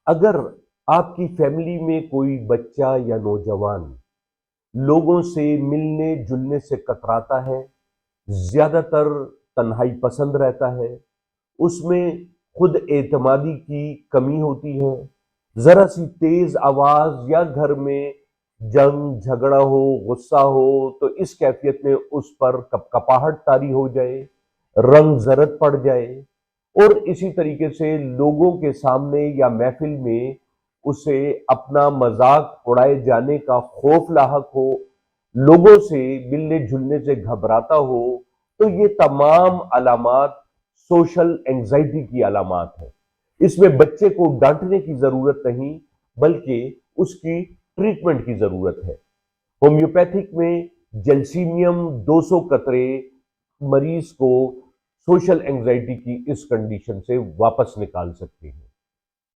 اگر آپ کی فیملی میں کوئی بچہ یا نوجوان لوگوں سے ملنے جلنے سے کتراتا ہے، زیادہ تر تنہائی پسند رہتا ہے، اس میں خود اعتمادی کی کمی ہوتی ہے، ذرا سی تیز آواز یا گھر میں جنگ جھگڑا ہو، غصہ ہو تو اس کیفیت میں اس پر کپکپاہٹ طاری ہو جائے، رنگ زرد پڑ جائے، اور اسی طریقے سے لوگوں کے سامنے یا محفل میں اسے اپنا مذاق اڑائے جانے کا خوف لاحق ہو، لوگوں سے ملنے جلنے سے گھبراتا ہو، تو یہ تمام علامات سوشل انگزائٹی کی علامات ہیں۔ اس میں بچے کو ڈانٹنے کی ضرورت نہیں، بلکہ اس کی ٹریٹمنٹ کی ضرورت ہے۔ ہومیوپیتھک میں جلسیمیم 200 قطرے مریض کو سوشل انگزائٹی کی اس کنڈیشن سے واپس نکال سکتے ہیں۔